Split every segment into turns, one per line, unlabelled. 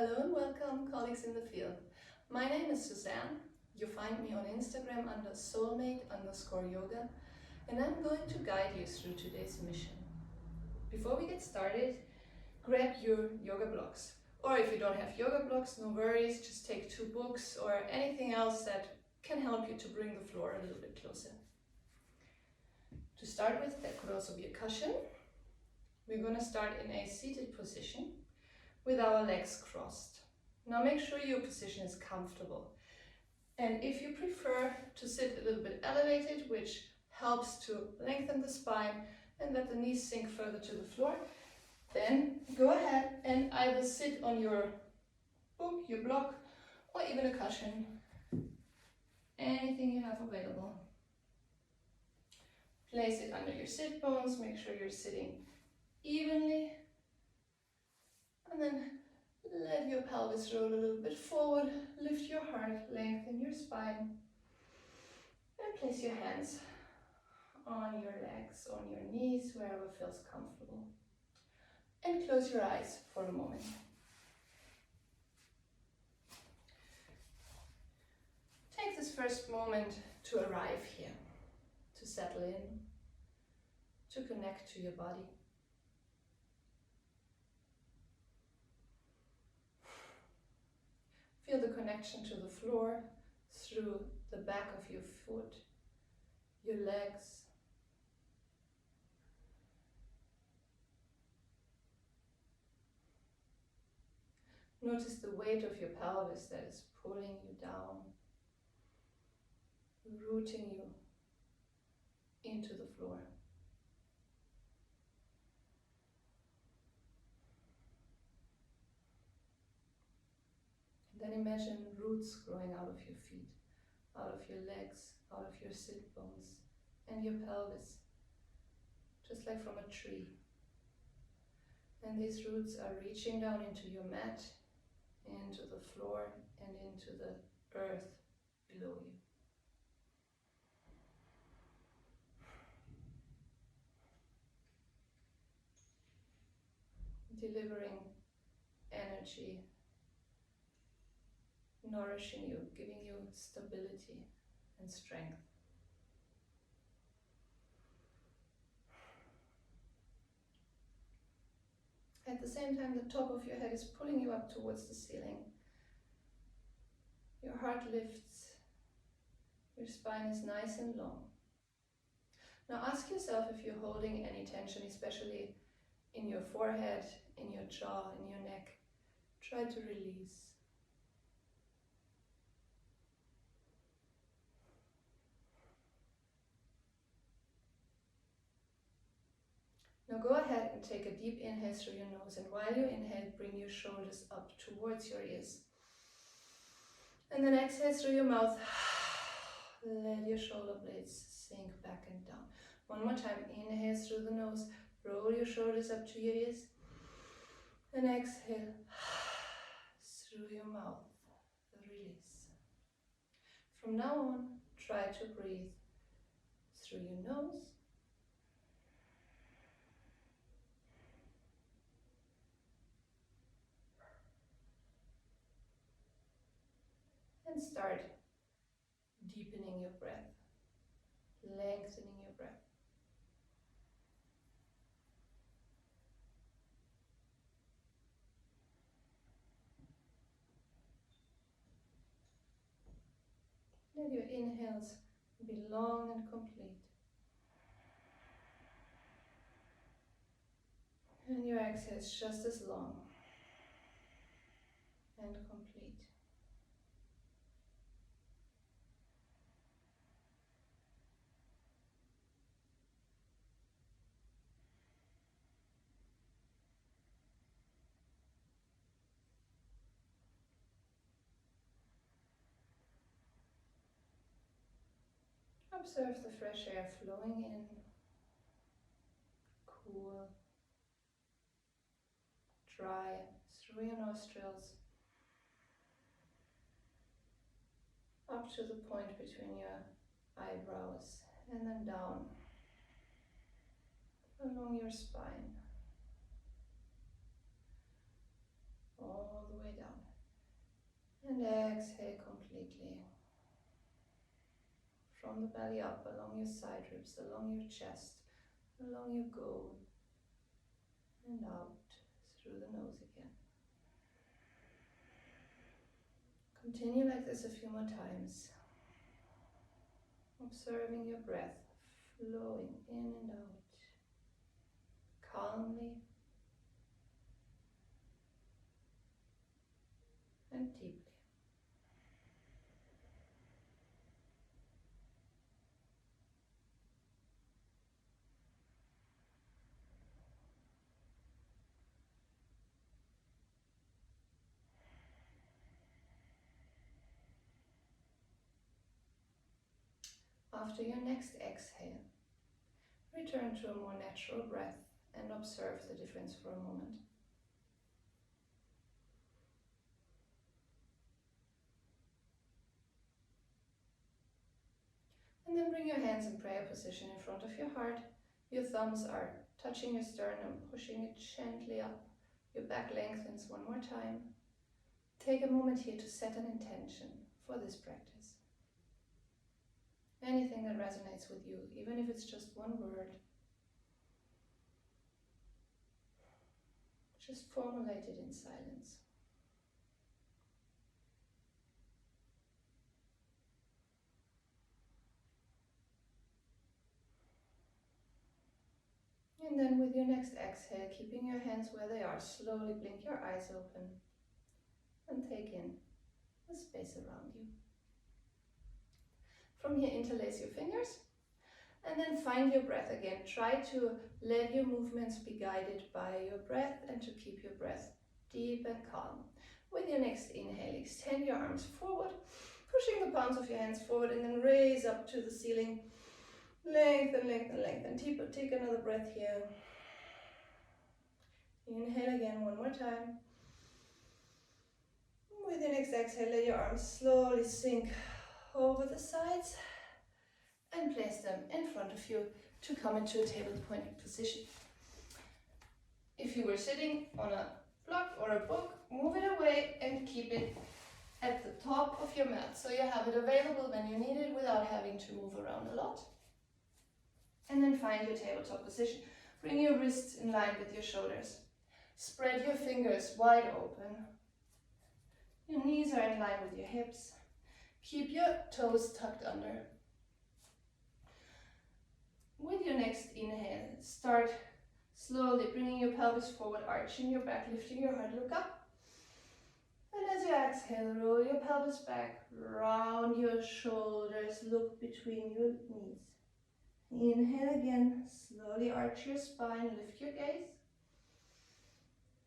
Hello and welcome, colleagues in the field. My name is Suzanne. You find me on Instagram under soulmate_yoga, and I'm going to guide you through today's mission. Before we get started, grab your yoga blocks. Or if you don't have yoga blocks, no worries, just take 2 books or anything else that can help you to bring the floor a little bit closer. To start with, that could also be a cushion. We're going to start in a seated position with our legs crossed. Now make sure your position is comfortable. And if you prefer to sit a little bit elevated, which helps to lengthen the spine and let the knees sink further to the floor, then go ahead and either sit on your book, your block, or even a cushion. Anything you have available. Place it under your sit bones, make sure you're sitting evenly. And then let your pelvis roll a little bit forward, lift your heart, lengthen your spine, and place your hands on your legs, on your knees, wherever feels comfortable. And close your eyes for a moment. Take this first moment to arrive here, to settle in, to connect to your body. Feel the connection to the floor through the back of your foot, your legs. Notice the weight of your pelvis that is pulling you down, rooting you into the floor. Then imagine roots growing out of your feet, out of your legs, out of your sit bones and your pelvis, just like from a tree. And these roots are reaching down into your mat, into the floor and into the earth below you. Delivering energy, nourishing you, giving you stability and strength. At the same time, the top of your head is pulling you up towards the ceiling. Your heart lifts, your spine is nice and long. Now ask yourself if you're holding any tension, especially in your forehead, in your jaw, in your neck. Try to release. Now go ahead and take a deep inhale through your nose, and while you inhale, bring your shoulders up towards your ears. And then exhale through your mouth. Let your shoulder blades sink back and down. One more time, inhale through the nose, roll your shoulders up to your ears. And exhale through your mouth, release. From now on, try to breathe through your nose and start deepening your breath, lengthening your breath. Let your inhales be long and complete. And your exhales just as long and complete. Observe the fresh air flowing in, cool, dry through your nostrils, up to the point between your eyebrows, and then down along your spine, all the way down. And exhale completely. From the belly up, along your side ribs, along your chest, along your goal, and out through the nose again. Continue like this a few more times. Observing your breath flowing in and out, calmly and deeply. After your next exhale, return to a more natural breath and observe the difference for a moment. And then bring your hands in prayer position in front of your heart. Your thumbs are touching your sternum, pushing it gently up. Your back lengthens one more time. Take a moment here to set an intention for this practice. Anything that resonates with you, even if it's just one word, just formulate it in silence. And then with your next exhale, keeping your hands where they are, slowly blink your eyes open and take in the space around you. From here, interlace your fingers and then find your breath again. Try to let your movements be guided by your breath and to keep your breath deep and calm. With your next inhale, extend your arms forward, pushing the palms of your hands forward and then raise up to the ceiling. Lengthen, lengthen, lengthen. Take another breath here. Inhale again one more time. With your next exhale, let your arms slowly sink over the sides and place them in front of you to come into a table point position. If you were sitting on a block or a book, move it away and keep it at the top of your mat so you have it available when you need it without having to move around a lot. And then find your tabletop position. Bring your wrists in line with your shoulders. Spread your fingers wide open. Your knees are in line with your hips. Keep your toes tucked under. With your next inhale, start slowly bringing your pelvis forward, arching your back, lifting your heart, look up. And as you exhale, roll your pelvis back, round your shoulders, look between your knees. Inhale again, slowly arch your spine, lift your gaze.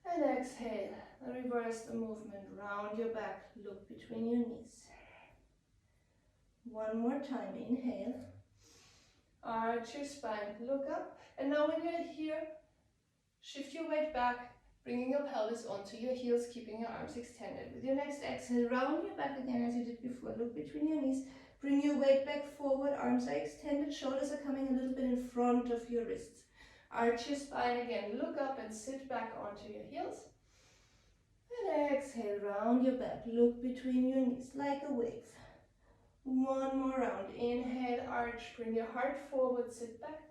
And exhale, reverse the movement, round your back, look between your knees. One more time, inhale, arch your spine, look up. And now when you're here, shift your weight back, bringing your pelvis onto your heels, keeping your arms extended. With your next exhale, round your back again as you did before, look between your knees. Bring your weight back forward, arms are extended, shoulders are coming a little bit in front of your wrists. Arch your spine again, look up and sit back onto your heels. And exhale, round your back, look between your knees like a wave. One more round, inhale, arch, bring your heart forward, sit back.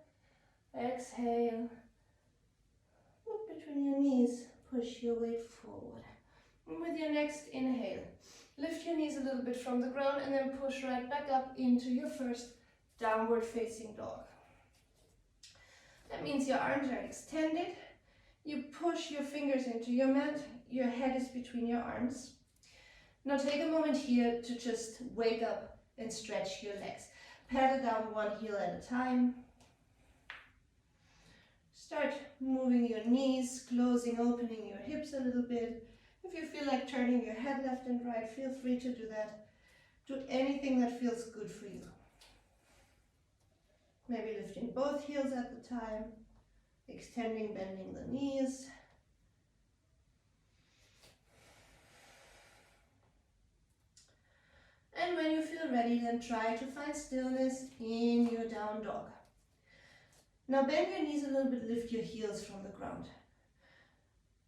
Exhale, look between your knees, push your weight forward. And with your next inhale, lift your knees a little bit from the ground and then push right back up into your first downward facing dog. That means your arms are extended. You push your fingers into your mat. Your head is between your arms. Now take a moment here to just wake up and stretch your legs. Pedal down one heel at a time. Start moving your knees, closing, opening your hips a little bit. If you feel like turning your head left and right, feel free to do that. Do anything that feels good for you. Maybe lifting both heels at the time, extending, bending the knees. And when you feel ready, then try to find stillness in your down dog. Now bend your knees a little bit, lift your heels from the ground.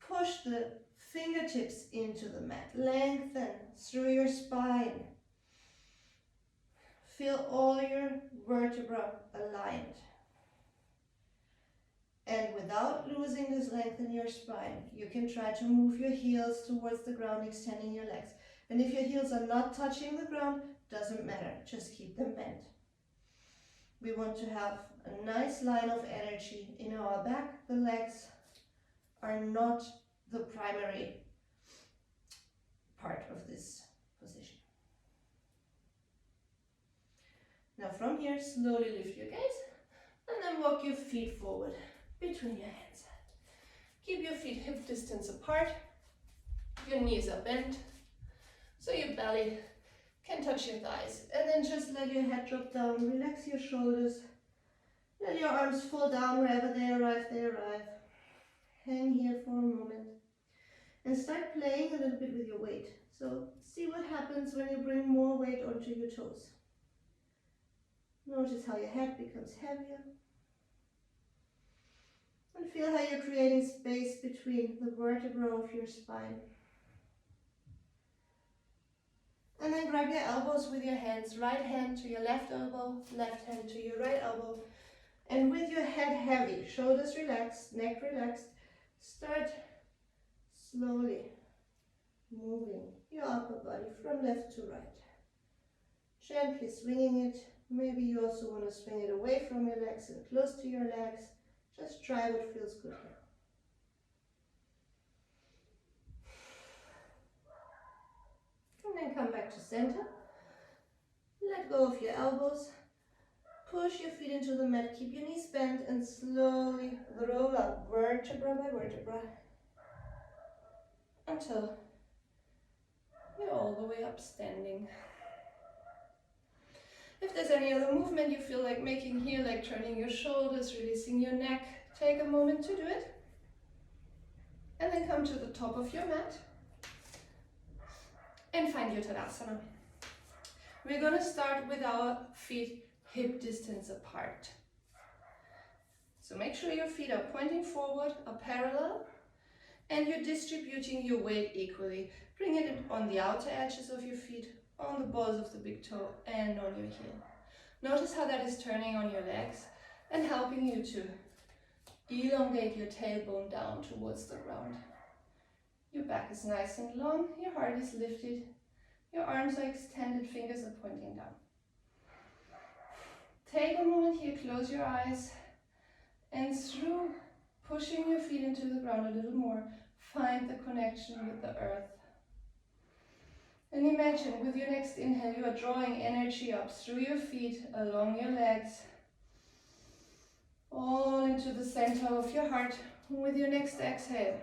Push the
Fingertips into the mat. Lengthen through your spine. Feel all your vertebrae aligned. And without losing this length in your spine, you can try to move your heels towards the ground, extending your legs. And if your heels are not touching the ground, doesn't matter, just keep them bent. We want to have a nice line of energy in our back. The legs are not the primary part of this position. Now from here, slowly lift your gaze and then walk your feet forward between your hands. Keep your feet hip distance apart. Your knees are bent, so your belly can touch your thighs. And then just let your head drop down, relax your shoulders. Let your arms fall down wherever they arrive, they arrive. Hang here for a moment. And start playing a little bit with your weight. So see what happens when you bring more weight onto your toes. Notice how your head becomes heavier. And feel how you're creating space between the vertebrae of your spine. And then grab your elbows with your hands. Right hand to your left elbow, left hand to your right elbow. And with your head heavy, shoulders relaxed, neck relaxed, start slowly moving your upper body from left to right. Gently swinging it. Maybe you also want to swing it away from your legs and close to your legs. Just try what feels good here. And then come back to center. Let go of your elbows. Push your feet into the mat. Keep your knees bent and slowly roll up vertebra by vertebra until you're all the way up standing. If there's any other movement you feel like making here, like turning your shoulders, releasing your neck, take a moment to do it. And then come to the top of your mat and find your Tadasana. We're going to start with our feet hip distance apart. So make sure your feet are pointing forward, are parallel, and you're distributing your weight equally. Bring it on the outer edges of your feet, on the balls of the big toe, and on your heel. Notice how that is turning on your legs and helping you to elongate your tailbone down towards the ground. Your back is nice and long, your heart is lifted, your arms are extended, fingers are pointing down. Take a moment here, close your eyes, and through pushing your feet into the ground a little more, find the connection with the earth. And imagine with your next inhale, you are drawing energy up through your feet, along your legs, all into the center of your heart. With your next exhale,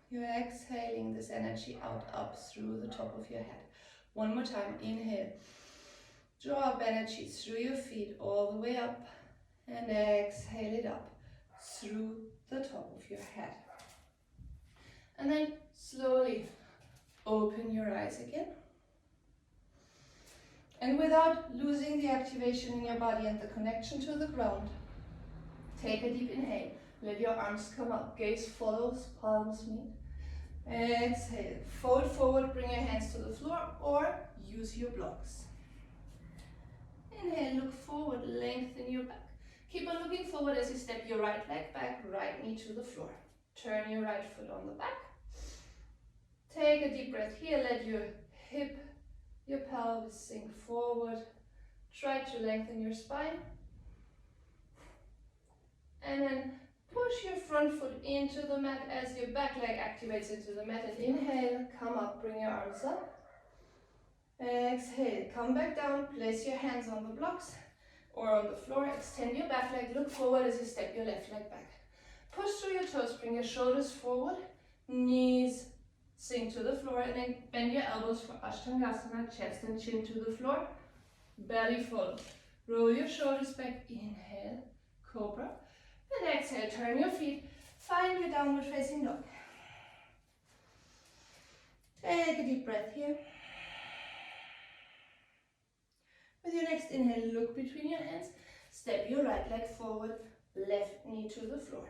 you're exhaling this energy out, up through the top of your head. One more time, inhale. Draw up energy through your feet, all the way up, and exhale it up through the top of your head. And then slowly open your eyes again. And without losing the activation in your body and the connection to the ground, take a deep inhale. Let your arms come up. Gaze follows, palms meet. Exhale. Fold forward, bring your hands to the floor or use your blocks. Inhale, look forward, lengthen your back. Keep on looking forward as you step your right leg back, right knee to the floor. Turn your right foot on the back. Take a deep breath here. Let your hip, your pelvis sink forward. Try to lengthen your spine. And then push your front foot into the mat as your back leg activates into the mat. And inhale, come up, bring your arms up. Exhale, come back down, place your hands on the blocks or on the floor. Extend your back leg, look forward as you step your left leg back. Push through your toes, bring your shoulders forward, knees sink to the floor, and then bend your elbows for Ashtangasana, chest and chin to the floor, belly full. Roll your shoulders back, inhale, cobra, and exhale, turn your feet, find your downward facing dog. Take a deep breath here. With your next inhale, look between your hands, step your right leg forward, left knee to the floor.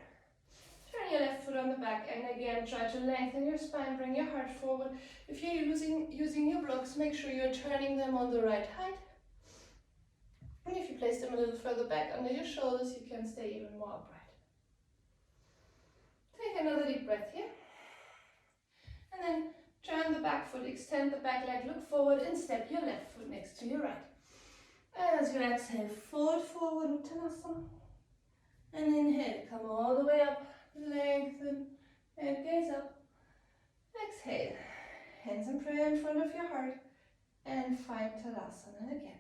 Turn your left foot on the back and again try to lengthen your spine, bring your heart forward. If you're using your blocks, make sure you're turning them on the right height. And if you place them a little further back under your shoulders, you can stay even more upright. Take another deep breath here. And then turn the back foot, extend the back leg, look forward and step your left foot next to your right. As you exhale, fold forward, Uttanasana. And inhale, come all the way up, lengthen and gaze up. Exhale, hands in prayer in front of your heart and find Tadasana again.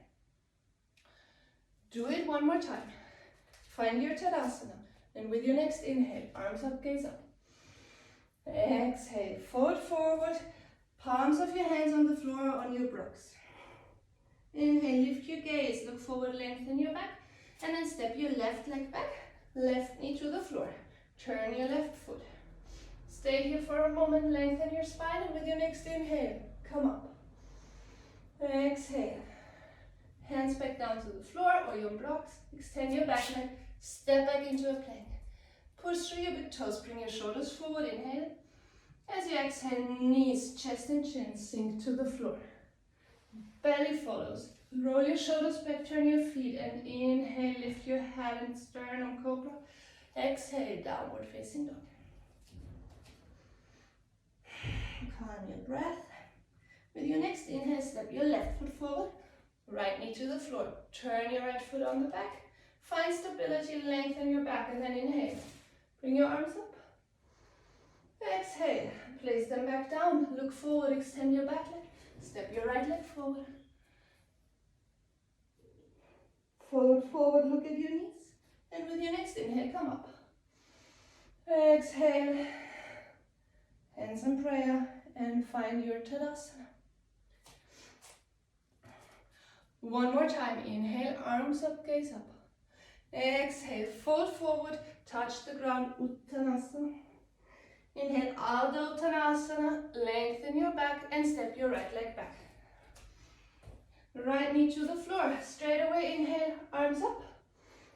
Do it one more time. Find your Tadasana. And with your next inhale, arms up, gaze up. Exhale, fold forward, palms of your hands on the floor or on your blocks. Inhale, lift your gaze, look forward, lengthen your back, and then step your left leg back, left knee to the floor. Turn your left foot. Stay here for a moment, lengthen your spine, and with your next inhale, come up. Exhale. Hands back down to the floor or your blocks. Extend your back leg. Step back into a plank. Push through your big toes. Bring your shoulders forward. Inhale. As you exhale, knees, chest and chin sink to the floor. Belly follows. Roll your shoulders back. Turn your feet. And inhale. Lift your head and sternum cobra. Exhale. Downward facing dog. Calm your breath. With your next inhale, step your left foot forward. Right knee to the floor. Turn your right foot on the back. Find stability, lengthen your back, and then inhale. Bring your arms up. Exhale. Place them back down. Look forward, extend your back leg. Step your right leg forward. Fold forward, look at your knees. And with your next inhale, come up. Exhale. Hands in prayer and find your Tadasana. One more time, inhale, arms up, gaze up. Exhale, fold forward, touch the ground, Uttanasana. Inhale, Ardha Uttanasana, lengthen your back and step your right leg back. Right knee to the floor, straight away, inhale, arms up.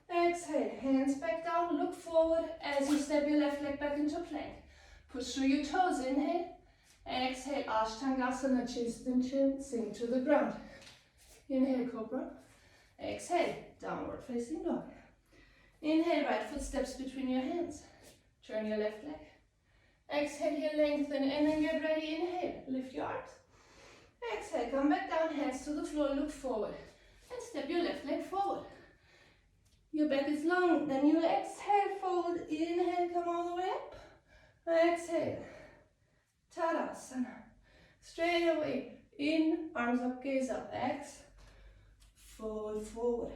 Exhale, hands back down, look forward as you step your left leg back into plank. Push through your toes, inhale. Exhale, Ashtangasana, chest and chin, sink to the ground. Inhale, Cobra. Exhale, downward facing dog. Inhale, right foot steps between your hands. Turn your left leg. Exhale here, lengthen, and then get ready. Inhale, lift your arms. Exhale, come back down, hands to the floor, look forward. And step your left leg forward. Your back is long, then you exhale, forward. Inhale, come all the way up. Exhale, Tadasana. Straight away, in, arms up, gaze up. Exhale. Fold forward.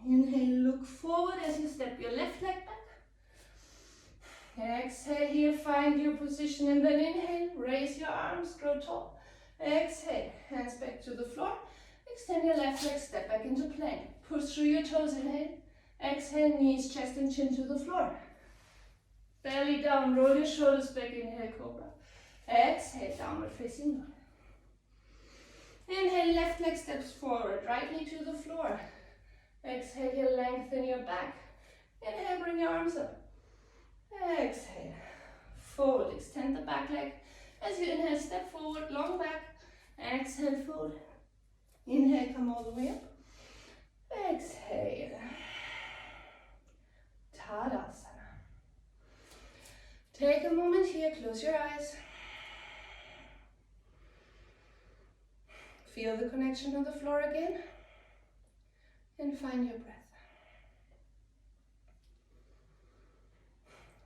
Inhale, look forward as you step your left leg back. Exhale here, find your position and then inhale, raise your arms, grow tall. Exhale, hands back to the floor. Extend your left leg, step back into plank. Push through your toes, inhale. Exhale, knees, chest and chin to the floor. Belly down, roll your shoulders back, inhale, Cobra. Exhale, downward facing dog. Inhale, left leg steps forward, right knee to the floor. Exhale here, lengthen your back. Inhale, bring your arms up. Exhale, fold, extend the back leg. As you inhale, step forward, long back. Exhale, fold. Inhale, come all the way up. Exhale. Tadasana. Take a moment here, close your eyes. Feel the connection to the floor again and find your breath.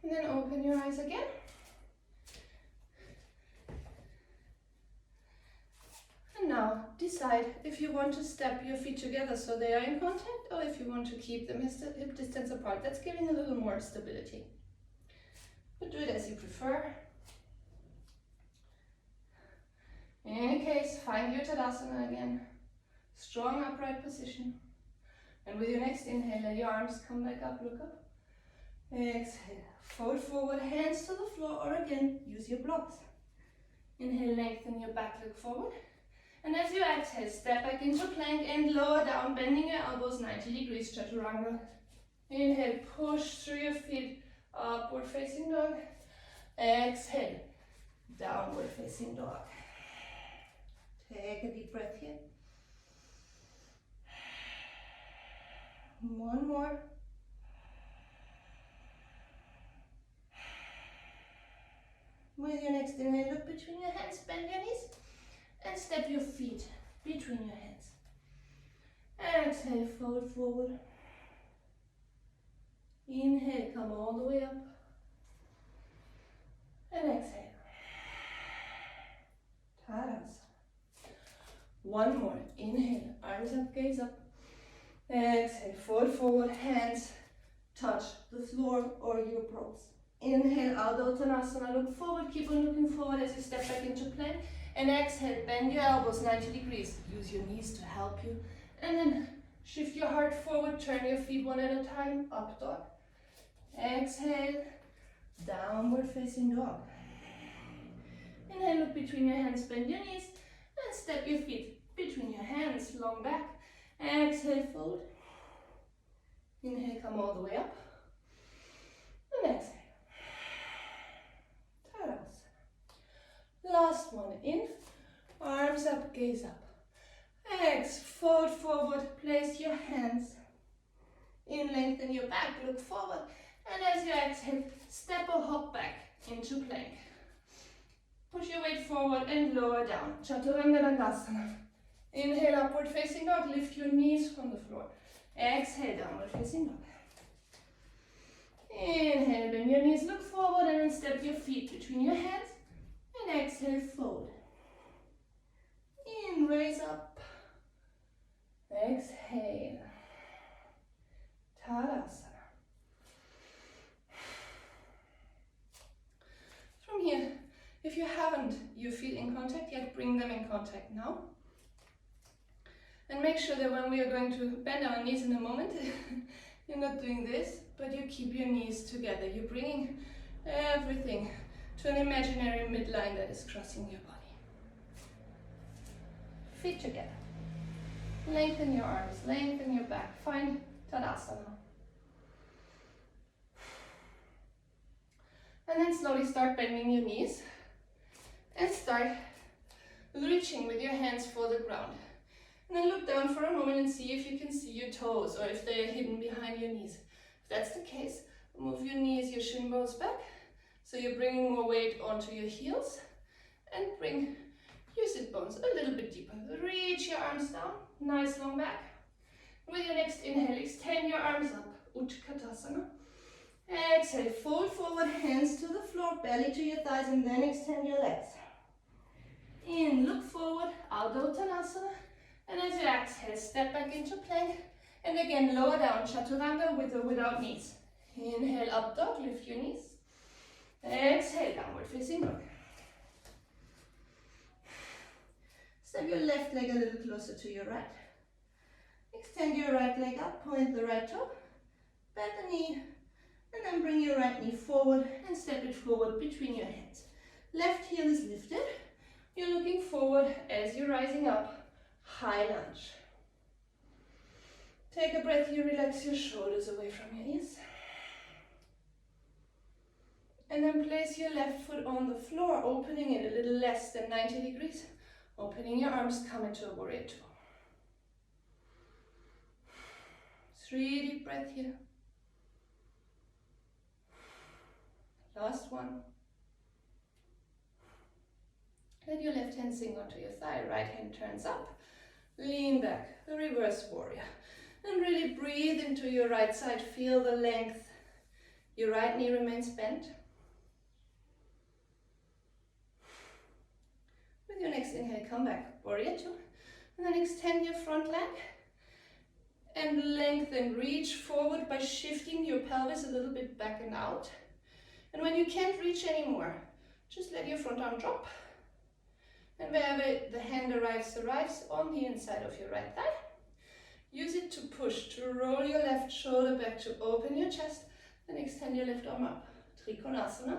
And then open your eyes again. And now decide if you want to step your feet together so they are in contact or if you want to keep them hip distance apart. That's giving a little more stability. But do it as you prefer. In any case, find your Tadasana again. Strong upright position. And with your next inhale, let your arms come back up, look up. Exhale, fold forward, hands to the floor, or again, use your blocks. Inhale, lengthen your back, look forward. And as you exhale, step back into plank and lower down, bending your elbows 90 degrees, Chaturanga. Inhale, push through your feet, Upward facing dog. Exhale. Downward facing dog. Take a deep breath here. One more. With your next inhale, look between your hands, bend your knees, and step your feet between your hands. Exhale, fold forward. Inhale, come all the way up. And exhale. Tadasana. One more. Inhale, arms up, gaze up. Exhale, fold forward, hands touch the floor or your props. Inhale, Ardha Uttanasana, look forward, keep on looking forward as you step back into plank. And exhale, bend your elbows 90 degrees. Use your knees to help you. And then shift your heart forward, turn your feet one at a time, up dog. Exhale, downward facing dog. Inhale, look between your hands, bend your knees, and step your feet between your hands, long back. Exhale, fold. Inhale, come all the way up. And exhale. Tadasana. Last one, in, arms up, gaze up. Exhale, fold forward, place your hands in, lengthen your back, look forward. And as you exhale, step or hop back into plank. Push your weight forward and lower down. Chaturanga Dandasana. Inhale, upward facing dog. Lift your knees from the floor. Exhale, downward facing dog. Inhale, bend your knees, look forward, and then step your feet between your hands. And exhale, fold. In, raise up. Exhale. Tadasana. From here, if you haven't your feet in contact yet, bring them in contact now. And make sure that when we are going to bend our knees in a moment, you're not doing this, but you keep your knees together. You're bringing everything to an imaginary midline that is crossing your body. Feet together. Lengthen your arms, lengthen your back. Find Tadasana. And then slowly start bending your knees and start reaching with your hands for the ground. And then look down for a moment and see if you can see your toes or if they are hidden behind your knees. If that's the case, move your knees, your shin bones back. So you're bringing more weight onto your heels and bring your sit bones a little bit deeper. Reach your arms down, nice long back. With your next inhale, extend your arms up, Utkatasana. Exhale, fold forward, hands to the floor, belly to your thighs, and then extend your legs. In, look forward, Ardha Uttanasana. And as you exhale, step back into plank. And again, lower down, Chaturanga with or without knees. Inhale, up dog, lift your knees. Exhale, downward facing dog. Step your left leg a little closer to your right. Extend your right leg up, point the right toe. Bend the knee. And then bring your right knee forward and step it forward between your hands. Left heel is lifted. You're looking forward as you're rising up. High lunge. Take a breath here, relax your shoulders away from your ears. And then place your left foot on the floor, opening it a little less than 90 degrees. Opening your arms, come into a warrior two. 3 deep breaths here. Last one. Let your left hand sink onto your thigh, right hand turns up. Lean back, the reverse warrior. And really breathe into your right side, feel the length. Your right knee remains bent. With your next inhale, come back, warrior two. And then extend your front leg. And lengthen, reach forward by shifting your pelvis a little bit back and out. And when you can't reach anymore, just let your front arm drop. And wherever the hand arrives on the inside of your right thigh. Use it to push, to roll your left shoulder back, to open your chest, and extend your left arm up. Trikonasana.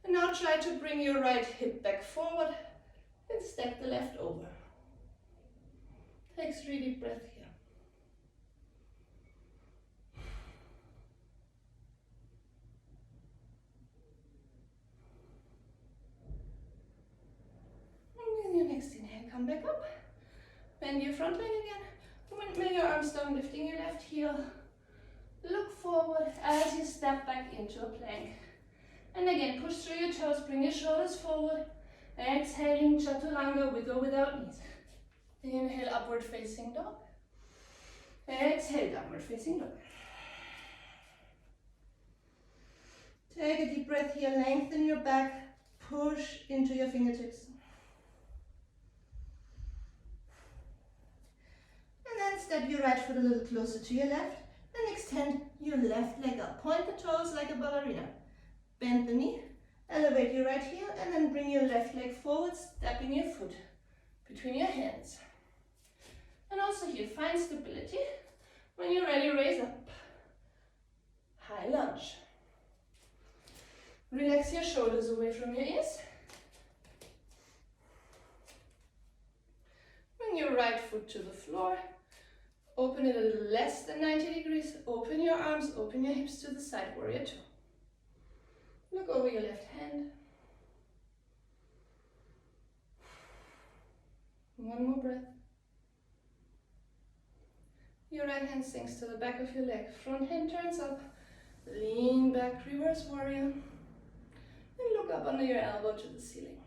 And now try to bring your right hip back forward and step the left over. Take 3 deep breaths here. come back up. Bend your front leg again. Windmill your arms down, lifting your left heel. Look forward as you step back into a plank. And again, push through your toes, bring your shoulders forward. Exhaling, chaturanga, with or without knees. Inhale, upward facing dog. Exhale, downward facing dog. Take a deep breath here, lengthen your back, push into your fingertips. And then step your right foot a little closer to your left and extend your left leg up. Point the toes like a ballerina. Bend the knee, elevate your right heel, and then bring your left leg forward, stepping your foot between your hands. And also here, find stability. When you're ready, raise up. High lunge. Relax your shoulders away from your ears. Bring your right foot to the floor. Open it a little less than 90 degrees. Open your arms, open your hips to the side, warrior two. Look over your left hand. One more breath. Your right hand sinks to the back of your leg. Front hand turns up. Lean back, reverse warrior. And look up under your elbow to the ceiling.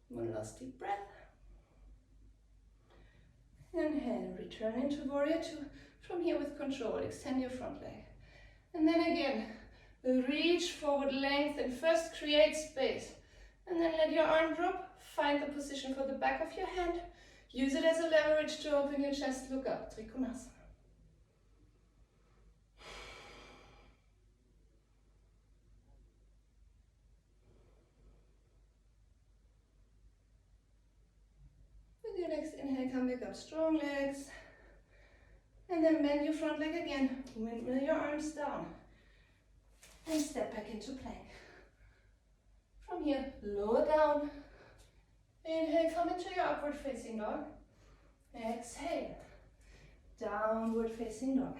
One last deep breath. Inhale, return into warrior two. From here with control, extend your front leg. And then again, reach forward, lengthen. First create space. And then let your arm drop. Find the position for the back of your hand. Use it as a leverage to open your chest, look up, Trikonasana. With your next inhale, come back up, strong legs. And then bend your front leg again. Windmill your arms down. And step back into plank. From here, lower down. Inhale, come into your upward facing dog. Exhale, downward facing dog.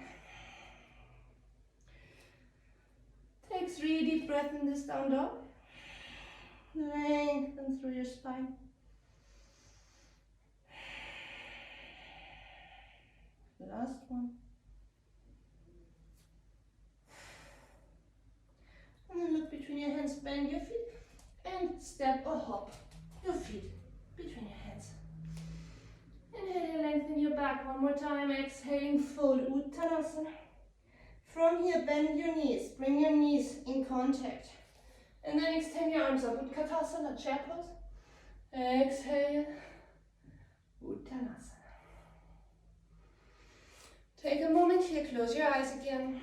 Take 3 deep breaths in this down dog. Lengthen through your spine. Last one. And then look between your hands, bend your feet, and step or hop your feet between your hands. Inhale, lengthen your back one more time. Exhaling, fold Uttanasana. From here, bend your knees. Bring your knees in contact. And then extend your arms up. Utkatasana, chair pose. Exhale, Uttanasana. Take a moment here, close your eyes again.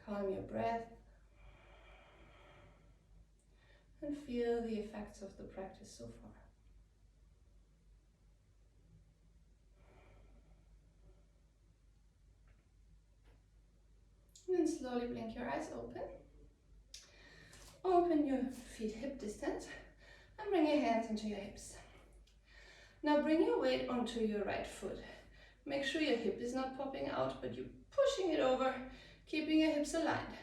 Calm your breath. And feel the effects of the practice so far. And then slowly blink your eyes open. Open your feet hip distance and bring your hands into your hips. Now bring your weight onto your right foot. Make sure your hip is not popping out, but you're pushing it over, keeping your hips aligned.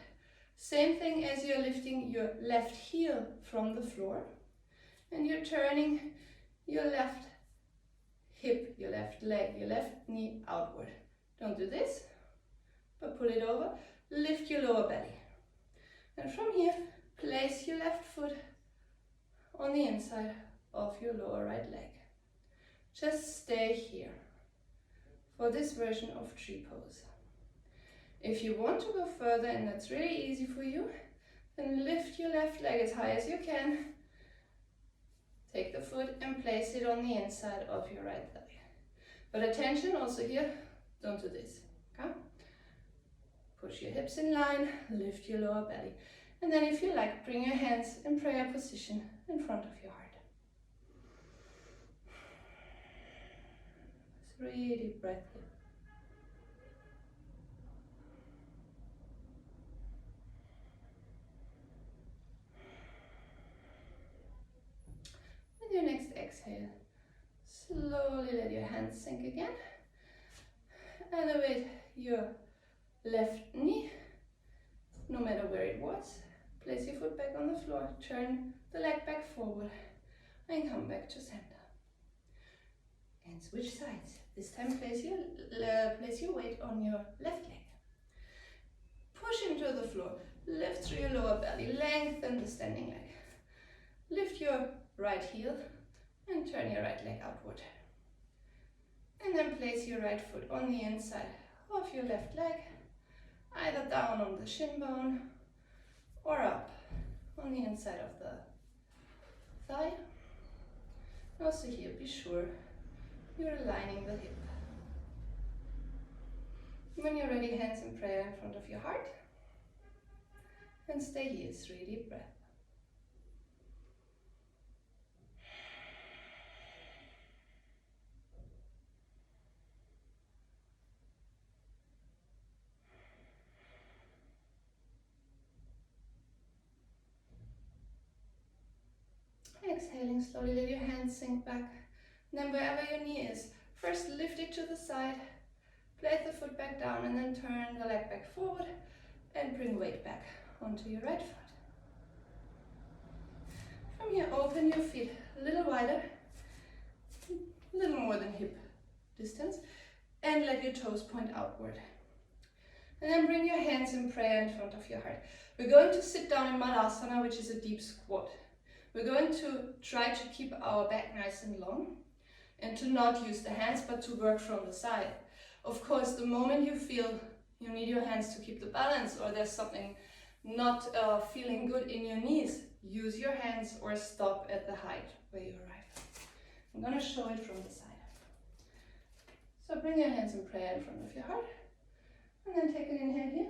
Same thing as you're lifting your left heel from the floor and you're turning your left hip, your left leg, your left knee outward. Don't do this, but pull it over, lift your lower belly. And from here, place your left foot on the inside of your lower right leg. Just stay here for this version of tree pose. If you want to go further and that's really easy for you, then lift your left leg as high as you can. Take the foot and place it on the inside of your right leg. But attention also here, don't do this, okay? Push your hips in line, lift your lower belly. And then if you like, bring your hands in prayer position in front of your heart. 3 deep breaths here. With your next exhale, slowly let your hands sink again. Elevate your left knee no matter where it was. Place your foot back on the floor, turn the leg back forward, and come back to center. And switch sides. This time place your weight on your left leg. Push into the floor, lift through your lower belly, lengthen the standing leg. Lift your right heel and turn your right leg outward. And then place your right foot on the inside of your left leg, either down on the shin bone or up on the inside of the thigh. Also here, be sure you're aligning the hip. When you're ready, hands in prayer in front of your heart. And stay here, 3 deep breaths. Exhaling slowly, let your hands sink back. And then wherever your knee is, first lift it to the side, place the foot back down, and then turn the leg back forward and bring weight back onto your right foot. From here, open your feet a little wider, a little more than hip distance, and let your toes point outward. And then bring your hands in prayer in front of your heart. We're going to sit down in Malasana, which is a deep squat. We're going to try to keep our back nice and long and to not use the hands, but to work from the side. Of course, the moment you feel you need your hands to keep the balance, or there's something not feeling good in your knees, use your hands or stop at the height where you arrive. I'm going to show it from the side. So bring your hands in prayer in front of your heart, and then take an inhale here.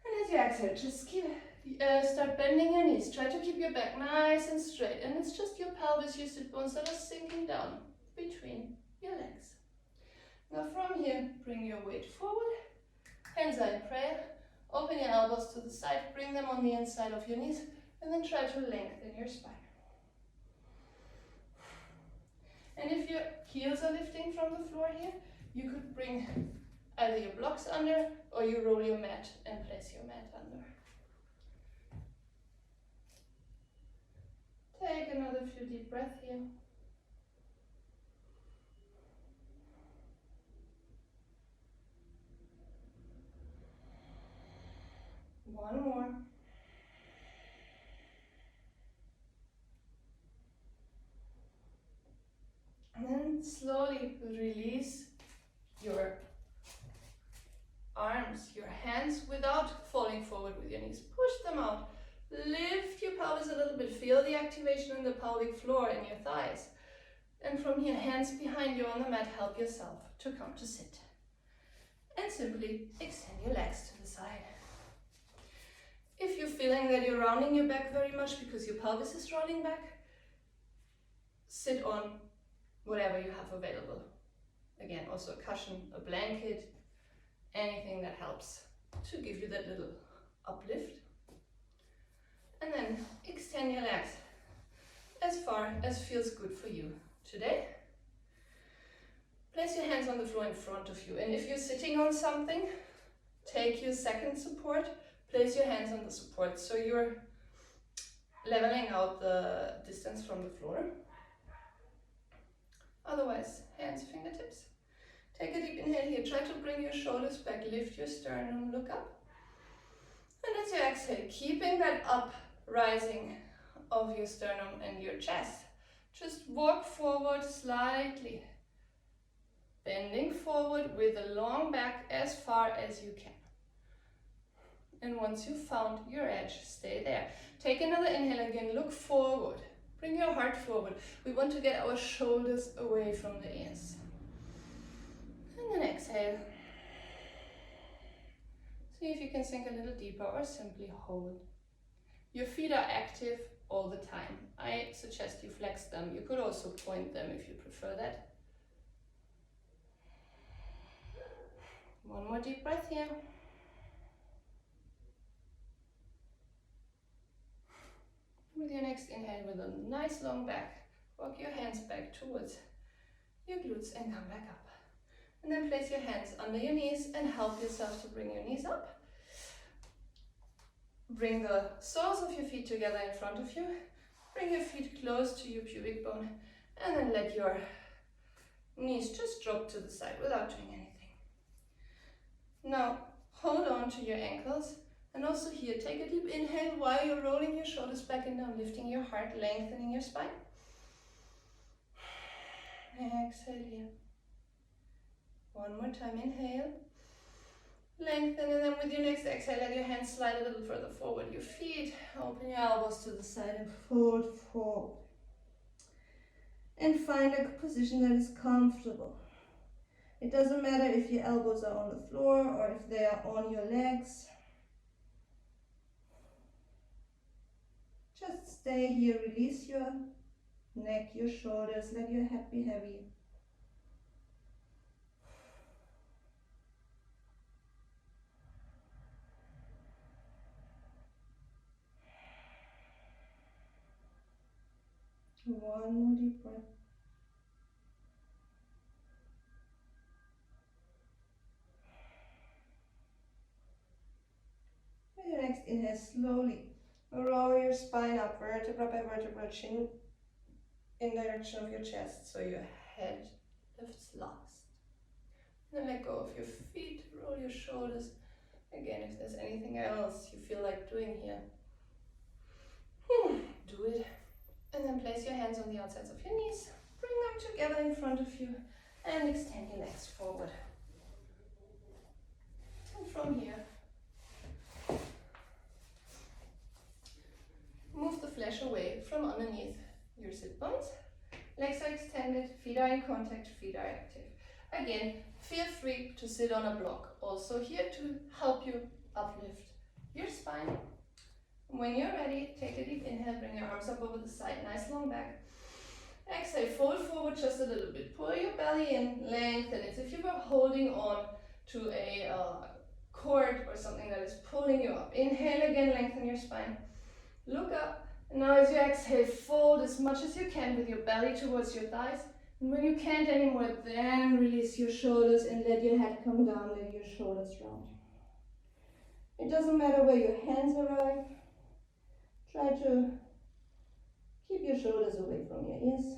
And as you exhale, just start bending your knees. Try to keep your back nice and straight, and it's just your pelvis, your sit bones that are sinking down between your legs. Now from here, bring your weight forward, hands are in prayer, open your elbows to the side, bring them on the inside of your knees, and then try to lengthen your spine. And if your heels are lifting from the floor here, you could bring either your blocks under, or you roll your mat and place your mat under. Take another few deep breaths here. One more. And then slowly release your arms, your hands, without falling forward with your knees. Push them out. Lift your pelvis a little bit. Feel the activation in the pelvic floor and your thighs. And from here, hands behind you on the mat, help yourself to come to sit. And simply extend your legs to the side. If you're feeling that you're rounding your back very much because your pelvis is rolling back, sit on whatever you have available. Again, also a cushion, a blanket, anything that helps to give you that little uplift. And then extend your legs as far as feels good for you today. Place your hands on the floor in front of you, and if you're sitting on something, take your second support, place your hands on the support so you're leveling out the distance from the floor. Otherwise, hands, fingertips. Take a deep inhale here. Try to bring your shoulders back, lift your sternum, look up. And as you exhale, keeping that up rising of your sternum and your chest, just walk forward slightly, bending forward with a long back as far as you can. And once you've found your edge, stay there. Take another inhale again, look forward. Bring your heart forward. We want to get our shoulders away from the ears. And then exhale. See if you can sink a little deeper or simply hold. Your feet are active all the time. I suggest you flex them. You could also point them if you prefer that. One more deep breath here. With your next inhale, with a nice long back, walk your hands back towards your glutes and come back up. And then place your hands under your knees and help yourself to bring your knees up. Bring the soles of your feet together in front of you. Bring your feet close to your pubic bone and then let your knees just drop to the side without doing anything. Now hold on to your ankles and also here take a deep inhale while you're rolling your shoulders back and down, lifting your heart, lengthening your spine. Exhale here. One more time, inhale. Lengthen, and then with your next exhale, let your hands slide a little further forward. Your feet, open your elbows to the side and fold forward. And find a position that is comfortable. It doesn't matter if your elbows are on the floor or if they are on your legs. Just stay here, release your neck, your shoulders, let your head be heavy. One more deep breath. With your next inhale, slowly roll your spine up, vertebra by vertebra, chin in direction of your chest, so your head lifts last. Then let go of your feet, roll your shoulders. Again, if there's anything else you feel like doing here, do it. And then place your hands on the outsides of your knees, bring them together in front of you, and extend your legs forward. And from here, move the flesh away from underneath your sit bones. Legs are extended, feet are in contact, feet are active. Again, feel free to sit on a block. Also here to help you uplift your spine. When you're ready, take a deep inhale, bring your arms up over the side, nice long back. Exhale, fold forward just a little bit. Pull your belly in, lengthen. It's if you were holding on to a cord or something that is pulling you up. Inhale again, lengthen your spine. Look up. And now as you exhale, fold as much as you can with your belly towards your thighs. And when you can't anymore, then release your shoulders and let your head come down, let your shoulders round. It doesn't matter where your hands arrive. Try to keep your shoulders away from your ears.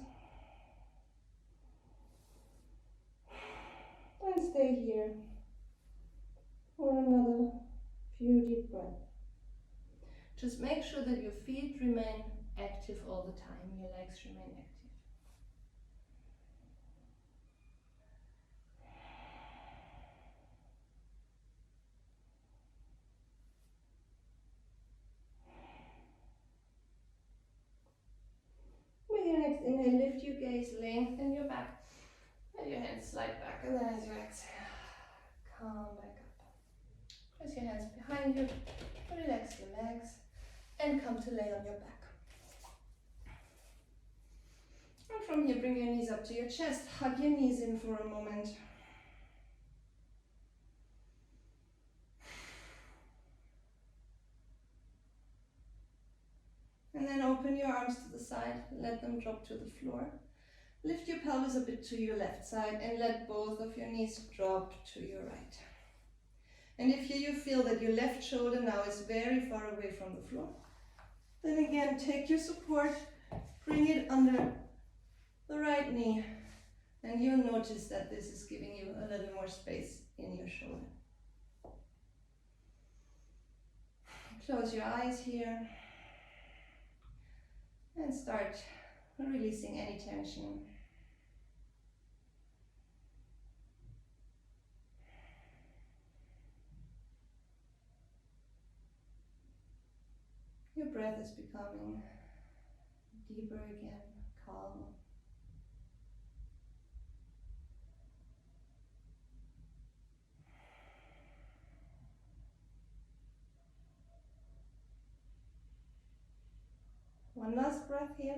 And stay here for another few deep breaths. Just make sure that your feet remain active all the time, your legs remain active. With your next inhale, lift your gaze, lengthen your back. Let your hands slide back, and then as you exhale, come back up. Press your hands behind you, relax your legs, and come to lay on your back. And from here, bring your knees up to your chest. Hug your knees in for a moment. And then open your arms to the side, let them drop to the floor. Lift your pelvis a bit to your left side and let both of your knees drop to your right. And if you feel that your left shoulder now is very far away from the floor, then again, take your support, bring it under the right knee, and you'll notice that this is giving you a little more space in your shoulder. Close your eyes here and start releasing any tension. Your breath is becoming deeper again, calm. One last breath here.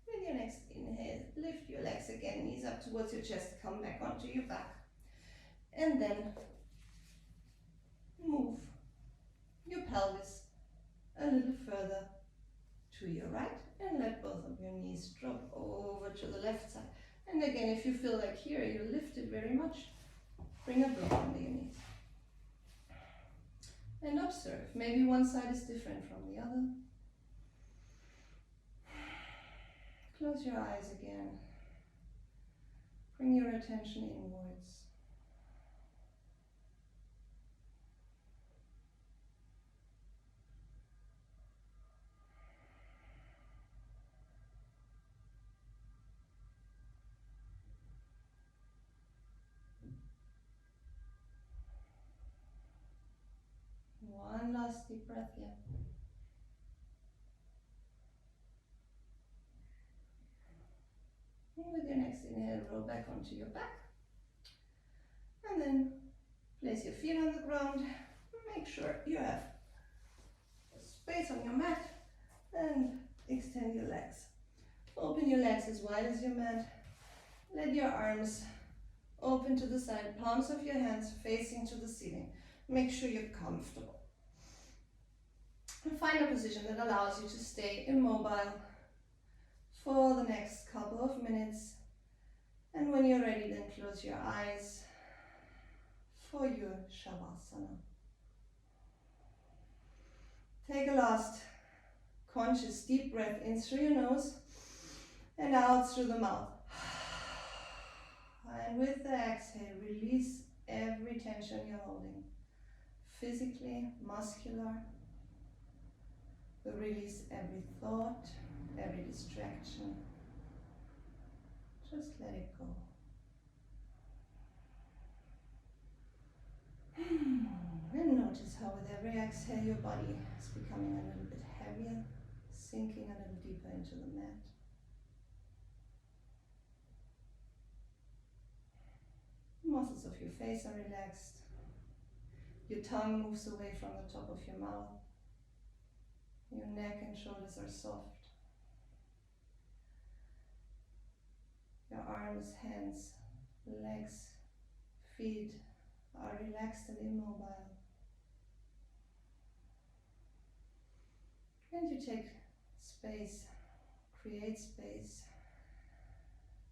With your next inhale, lift your legs again, knees up towards your chest, come back onto your back. And then move your pelvis a little further to your right and let both of your knees drop over to the left side. And again, if you feel like here you lifted very much, bring a block under your knees. And observe. Maybe one side is different from the other. Close your eyes again. Bring your attention inwards. One last deep breath here. And with your next inhale, roll back onto your back. And then place your feet on the ground. Make sure you have space on your mat. And extend your legs. Open your legs as wide as your mat. Let your arms open to the side, palms of your hands facing to the ceiling. Make sure you're comfortable. And find a position that allows you to stay immobile for the next couple of minutes. And when you're ready, then close your eyes for your Shavasana. Take a last conscious deep breath in through your nose and out through the mouth. And with the exhale, release every tension you're holding. Physically, muscular. Release every thought, every distraction. Just let it go. And notice how with every exhale your body is becoming a little bit heavier, sinking a little deeper into the mat. Muscles of your face are relaxed. Your tongue moves away from the top of your mouth. Your neck and shoulders are soft. Your arms, hands, legs, feet are relaxed and immobile. And you take space, create space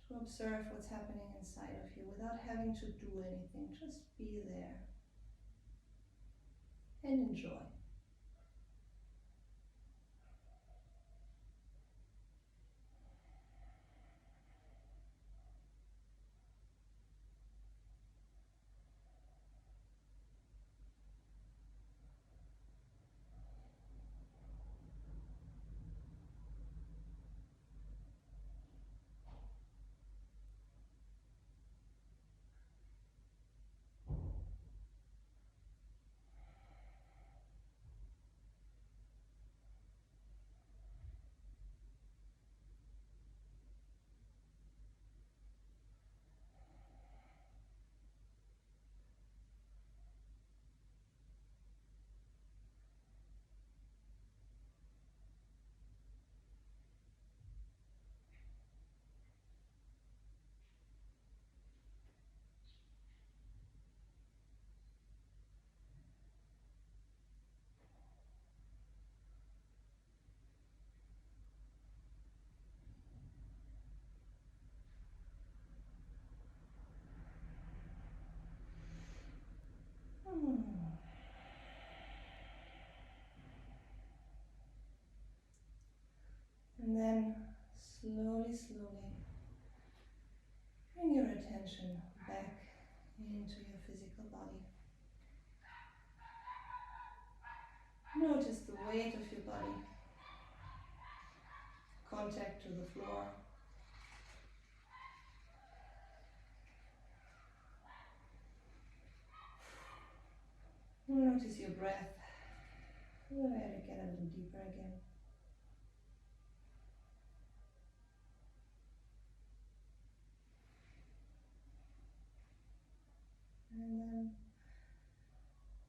to observe what's happening inside of you without having to do anything. Just be there and enjoy. And then slowly bring your attention back into your physical body. Notice the weight of your body, contact to the floor. Notice your breath. Let it get a little deeper again. And then,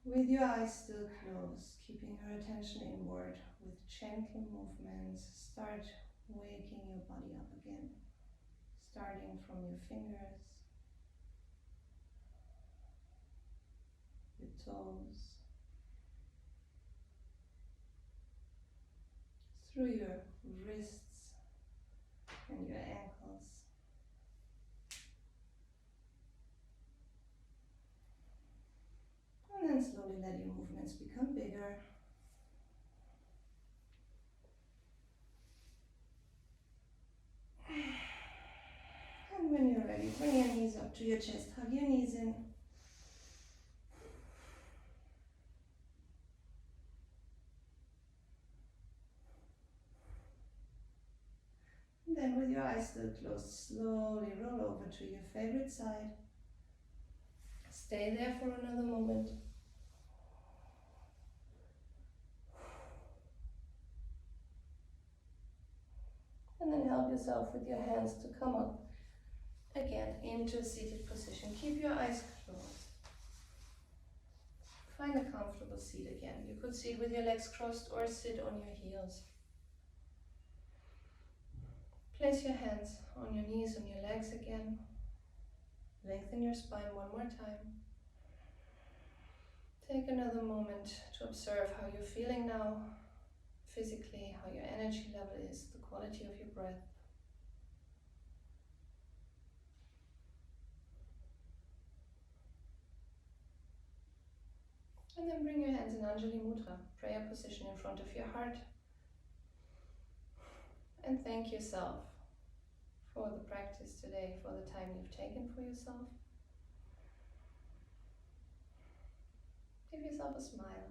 with your eyes still closed, keeping your attention inward, with gentle movements, start waking your body up again. Starting from your fingers, your toes, through your wrists and your ankles. And then and slowly let your movements become bigger. And when you're ready, bring your knees up to your chest, hug your knees in. And then with your eyes still closed, slowly roll over to your favorite side. Stay there for another moment. And then help yourself with your hands to come up again into a seated position. Keep your eyes closed. Find a comfortable seat again. You could sit with your legs crossed or sit on your heels. Place your hands on your knees, on your legs again. Lengthen your spine one more time. Take another moment to observe how you're feeling now, physically, how your energy level is, the quality of your breath. And then bring your hands in Anjali Mudra, prayer position in front of your heart. And thank yourself for the practice today, for the time you've taken for yourself. Give yourself a smile.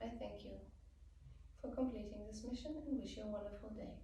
I thank you for completing this mission and wish you a wonderful day.